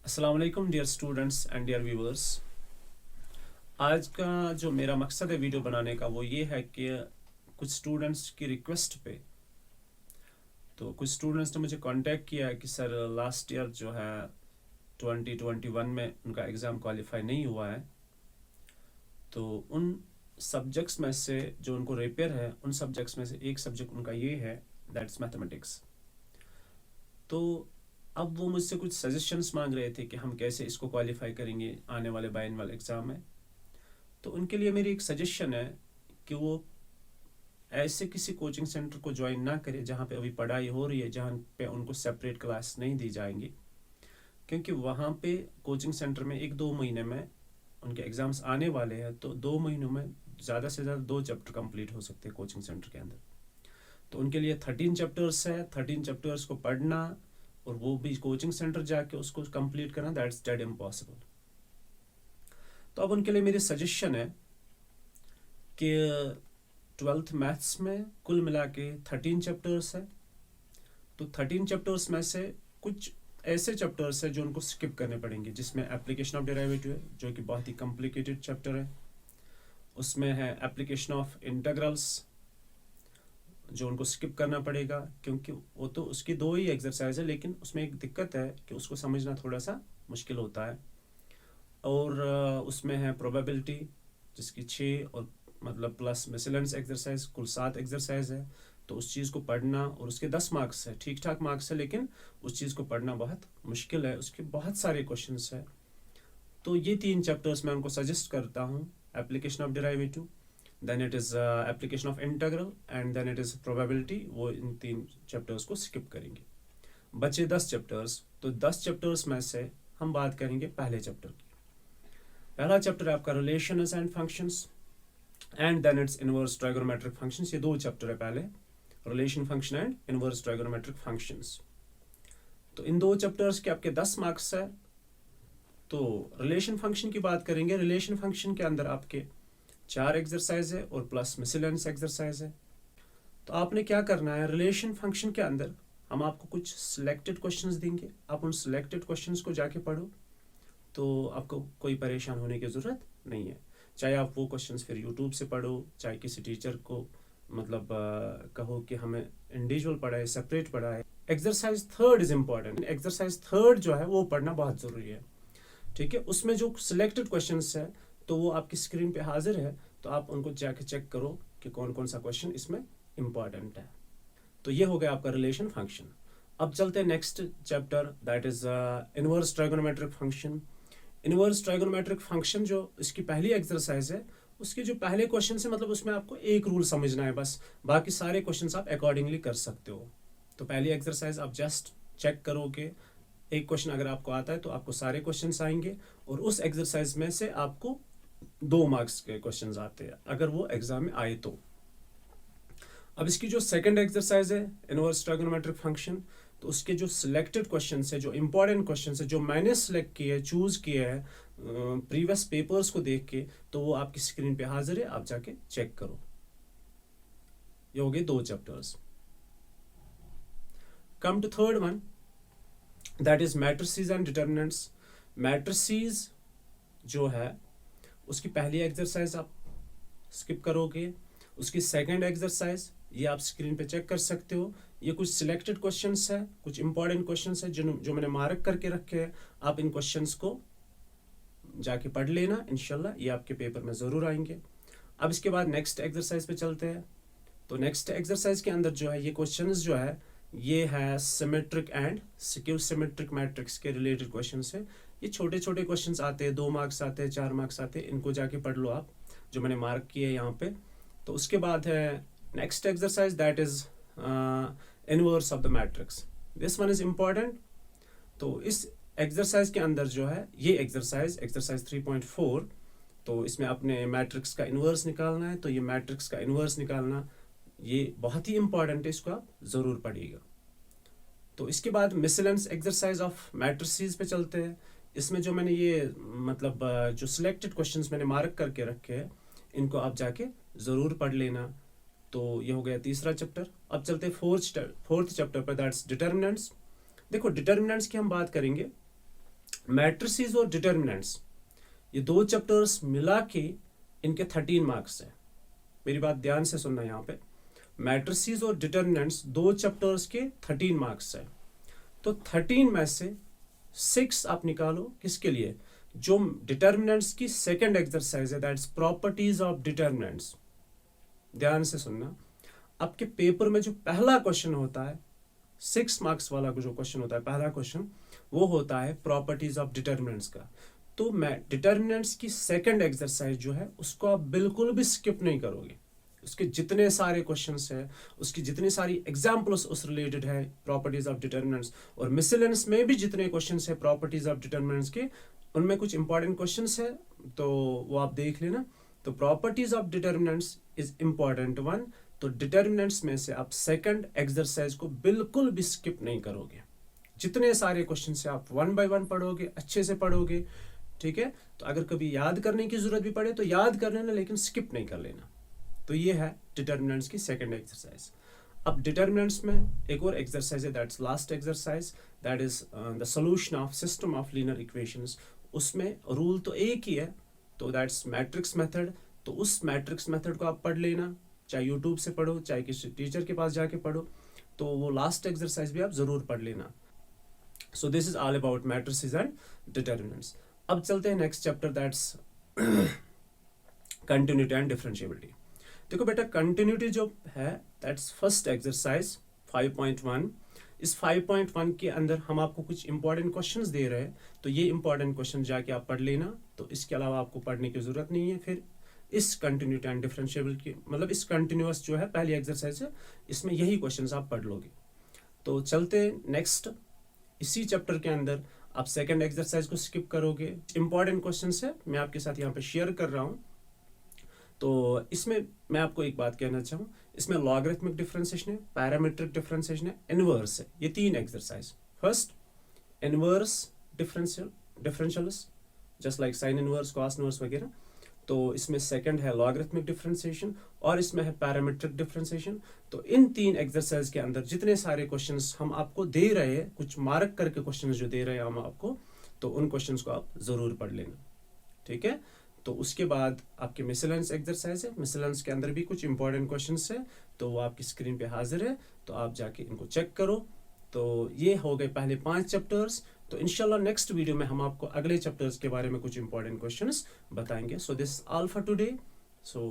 अस्सलाम वालेकुम dear students and dear viewers. आज का जो मेरा मकसद है वीडियो बनाने का वो ये है कि कुछ स्टूडेंट्स की रिक्वेस्ट पे कुछ स्टूडेंट्स ने मुझे कांटेक्ट किया है कि सर लास्ट ईयर जो है 2021 में उनका एग्ज़ाम क्वालिफाई नहीं हुआ है, तो उन सब्जेक्ट्स में से जो उनको रिपेयर है उन सब्जेक्ट्स में से एक सब्जेक्ट उनका ये है, दैट्स मैथमेटिक्स। तो अब वो मुझसे कुछ सजेशंस मांग रहे थे कि हम कैसे इसको क्वालिफाई करेंगे आने वाले बाइनल एग्ज़ाम में। तो उनके लिए मेरी एक सजेशन है कि वो ऐसे किसी कोचिंग सेंटर को ज्वाइन ना करें जहाँ पे अभी पढ़ाई हो रही है, जहाँ पे उनको सेपरेट क्लास नहीं दी जाएंगी, क्योंकि वहाँ पे कोचिंग सेंटर में 1-2 महीने में उनके एग्ज़ाम्स आने वाले हैं। तो 2 महीनों में ज़्यादा से ज़्यादा 2 चैप्टर कंप्लीट हो सकते हैं कोचिंग सेंटर के अंदर। तो उनके लिए 13 चैप्टर्स है, 13 चैप्टर्स को पढ़ना और वो भी कोचिंग सेंटर जाके उसको कंप्लीट करना, दैट्स डेड इम्पॉसिबल। तो अब उनके लिए मेरी सजेशन है कि 12th मैथ्स में कुल मिला के 13 चैप्टर्स है। तो 13 चैप्टर्स में से कुछ ऐसे चैप्टर्स है जो उनको स्किप करने पड़ेंगे, जिसमें एप्लीकेशन ऑफ डेरिवेटिव है जो कि बहुत ही कॉम्प्लिकेटेड चैप्टर है। उसमें है एप्लीकेशन ऑफ इंटीग्रल्स जो उनको स्किप करना पड़ेगा, क्योंकि वो तो उसकी 2 ही एक्सरसाइज है, लेकिन उसमें एक दिक्कत है कि उसको समझना थोड़ा सा मुश्किल होता है। और उसमें है प्रोबेबिलिटी जिसकी 6 और मतलब प्लस मिसलेनियस एक्सरसाइज, कुल 7 एक्सरसाइज है। तो उस चीज़ को पढ़ना, और उसके 10 मार्क्स है, ठीक ठाक मार्क्स है, लेकिन उस चीज़ को पढ़ना बहुत मुश्किल है, उसके बहुत सारे क्वेश्चंस है। तो ये 3 चैप्टर्स मैं उनको सजेस्ट करता हूँ, application of derivative, then it is application of integral and then it is probability. वो इन 3 चैप्टर्स को स्किप करेंगे। बचे 10 चैप्टर्स। तो 10 चैप्टर्स में से हम बात करेंगे पहले चैप्टर की। पहला चैप्टर है आपका relations and functions and then it's inverse trigonometric functions. ये 2 चैप्टर है, पहले relation function and inverse trigonometric functions. तो इन 2 चैप्टर्स के आपके 10 मार्क्स है। तो रिलेशन फंक्शन की बात करेंगे। रिलेशन फंक्शन के अंदर आपके 4 एक्सरसाइज है और प्लस मिसलेनियस एक्सरसाइज है। तो आपने क्या करना है, रिलेशन फंक्शन के अंदर हम आपको कुछ सिलेक्टेड क्वेश्चंस देंगे, आप उन सिलेक्टेड क्वेश्चंस को जाके पढ़ो, तो आपको कोई परेशान होने की ज़रूरत नहीं है। चाहे आप वो क्वेश्चंस फिर यूट्यूब से पढ़ो, चाहे किसी टीचर को मतलब कहो कि हमें इंडिविजुअल पढ़ाए, सेपरेट पढ़ाए। Exercise 3 is important. एक्सरसाइज 3 जो है वो पढ़ना बहुत ज़रूरी है, ठीक है। उसमें जो सिलेक्टेड क्वेश्चंस है तो वो आपकी स्क्रीन पे हाजिर है, तो आप उनको जाके चेक करो कि कौन कौन सा क्वेश्चन इसमें इम्पॉर्टेंट है। तो ये हो गया आपका रिलेशन फंक्शन। अब चलते हैं next chapter, that is inverse trigonometric function. Inverse trigonometric function जो इसकी पहली एक्सरसाइज है, उसके जो पहले क्वेश्चन है, मतलब उसमें आपको एक रूल समझना है बस, बाकी सारे क्वेश्चंस आप अकॉर्डिंगली कर सकते हो। तो पहली एक्सरसाइज आप जस्ट चेक करो कि एक क्वेश्चन अगर आपको आता है तो आपको सारे क्वेश्चंस आएंगे, और उस एक्सरसाइज में से आपको 2 मार्क्स के क्वेश्चंस आते हैं अगर वो एग्जाम में आए तो। अब इसकी जो सेकंड एक्सरसाइज है इनवर्स ट्राइगोनोमेट्रिक फंक्शन, तो उसके जो सिलेक्टेड क्वेश्चंस है, जो इंपॉर्टेंट क्वेश्चंस है, जो मैंने सिलेक्ट किए है, चूज किए है प्रीवियस पेपर्स को देख के, तो वो आपकी स्क्रीन पे हाजिर है, आप जाके चेक करो। ये हो गए 2 chapters. Come to third one, that is matrices and determinants. Matrices जो है उसकी पहली एक्सरसाइज आप स्किप करोगे, उसकी सेकंड एक्सरसाइज ये आप स्क्रीन पे चेक कर सकते हो। ये कुछ सिलेक्टेड क्वेश्चंस है, कुछ इंपॉर्टेंट क्वेश्चंस है जो मैंने मार्क करके रखे हैं। आप इन क्वेश्चंस को जाके पढ़ लेना, इंशाल्लाह ये आपके पेपर में ज़रूर आएंगे। अब इसके बाद नेक्स्ट एक्सरसाइज पे चलते हैं। तो नेक्स्ट एक्सरसाइज के अंदर जो है ये क्वेश्चंस जो है ये है symmetric and skew symmetric matrix के रिलेटेड क्वेश्चंस है। ये छोटे छोटे क्वेश्चंस आते हैं, 2 मार्क्स आते हैं, 4 मार्क्स आते हैं, इनको जाके पढ़ लो आप, जो मैंने मार्क किए हैं यहाँ पे। तो उसके बाद है next exercise, that is inverse of the matrix. This one is important. तो इस एक्सरसाइज के अंदर जो है ये एक्सरसाइज 3.4, तो इसमें अपने मैट्रिक्स का इन्वर्स निकालना है। तो ये मैट्रिक्स का इन्वर्स निकालना ये बहुत ही इंपॉर्टेंट है, इसको आप ज़रूर पढ़िएगा। तो इसके बाद मिसलेनियस एक्सरसाइज ऑफ मैट्रिसेस पे चलते हैं। इसमें जो मैंने ये मतलब जो सिलेक्टेड क्वेश्चंस मैंने मार्क करके रखे हैं, इनको आप जाके ज़रूर पढ़ लेना। तो ये हो गया तीसरा चैप्टर। अब चलते हैं फोर्थ चैप्टर पर, दैट्स डिटर्मिनेंट्स। देखो डिटर्मिनेंट्स की हम बात करेंगे मैट्रिसेस और डिटर्मिनेंट्स, ये दो चैप्टर्स मिला के इनके 13 मार्क्स है। मेरी बात ध्यान से सुनना यहाँ पे, मैट्रिसेस और डिटर्मिनेंट्स दो चैप्टर्स के 13 मार्क्स है। तो 13 में से 6 आप निकालो, किसके लिए? जो डिटर्मिनेंट्स की सेकंड एक्सरसाइज है, दैट्स प्रॉपर्टीज ऑफ डिटर्मिनेंट्स। ध्यान से सुनना, आपके पेपर में जो पहला क्वेश्चन होता है, 6 मार्क्स वाला जो क्वेश्चन होता है, पहला क्वेश्चन वो होता है प्रॉपर्टीज ऑफ डिटर्मिनेंट्स का। तो मैं डिटर्मिनेंट्स की सेकंड एक्सरसाइज जो है उसको आप बिल्कुल भी स्किप नहीं करोगे। उसके जितने सारे क्वेश्चंस है, उसकी जितनी सारी एग्जांपल्स उस रिलेटेड है प्रॉपर्टीज ऑफ डिटर्मिनेंट्स, और मिसलेनियस में भी जितने क्वेश्चंस है प्रॉपर्टीज ऑफ डिटर्मिनेंट्स के, उनमें कुछ इंपॉर्टेंट क्वेश्चंस है, तो वो आप देख लेना। तो properties of determinants is important one. तो डिटर्मिनेंट्स में से आप सेकंड एक्सरसाइज को बिल्कुल भी स्किप नहीं करोगे। जितने सारे क्वेश्चन से आप 1 बाय 1 पढ़ोगे, अच्छे से पढ़ोगे, ठीक है। तो अगर कभी याद करने की जरूरत भी पड़े तो याद कर लेना, लेकिन स्किप नहीं कर लेना। तो ये है डिटर्मिनेंट्स की सेकंड एक्सरसाइज। अब डिटर्मिनेंट्स में एक और एक्सरसाइज है, that's last exercise, that is the solution of system of linear equations. उसमें रूल तो एक ही है, तो दैट्स मैट्रिक्स मेथड। तो उस मैट्रिक्स मेथड को आप पढ़ लेना, चाहे यूट्यूब से पढ़ो, चाहे किसी टीचर के पास जाके पढ़ो, तो वो लास्ट एक्सरसाइज भी आप जरूर पढ़ लेना। So this is all about matrices and determinants. अब चलते हैं next chapter, that's continuity and differentiability. देखो बेटा, कंटिन्यूटी जो है दैट्स फर्स्ट एक्सरसाइज 5.1। इस 5.1 के अंदर हम आपको कुछ इंपॉर्टेंट क्वेश्चंस दे रहे हैं, तो ये इंपॉर्टेंट क्वेश्चन जाके आप पढ़ लेना। तो इसके अलावा आपको पढ़ने की जरूरत नहीं है। फिर इस कंटिन्यूटी एंड डिफरेंशिएबिलिटी, मतलब इस कंटिन्यूअस जो है पहली एक्सरसाइज है, इसमें यही क्वेश्चंस आप पढ़ लोगे। तो चलते नेक्स्ट, इसी चैप्टर के अंदर आप सेकंड एक्सरसाइज को स्किप करोगे। इंपॉर्टेंट क्वेश्चंस है, मैं आपके साथ यहाँ पे शेयर कर रहा हूँ। तो इसमें मैं आपको एक बात कहना चाहूँ, इसमें लॉगरिथमिक डिफरेंशिएशन है, पैरामीट्रिक डिफरेंशिएशन है, इनवर्स है। ये 3 exercise. First inverse differentials, just like sine inverse, cos inverse वगैरह। तो इसमें सेकंड है लॉगरिथमिक डिफरेंशिएशन, और इसमें है पैरामीट्रिक डिफरेंशिएशन। तो इन 3 एक्सरसाइज के अंदर जितने सारे क्वेश्चंस हम आपको दे रहे हैं, कुछ मार्क करके क्वेश्चंस जो दे रहे हैं हम आपको, तो उन क्वेश्चंस को आप जरूर पढ़ लेना, ठीक है। तो उसके बाद आपके मिसलेनियस एक्सरसाइज है, मिसलेनियस के अंदर भी कुछ इंपॉर्टेंट क्वेश्चंस है, तो वो आपकी स्क्रीन पे हाजिर है, तो आप जाके इनको चेक करो। तो ये हो गए पहले 5 चैप्टर्स। तो इंशाल्लाह नेक्स्ट वीडियो में हम आपको अगले चैप्टर्स के बारे में कुछ इंपॉर्टेंट क्वेश्चंस बताएंगे। So this all for today. So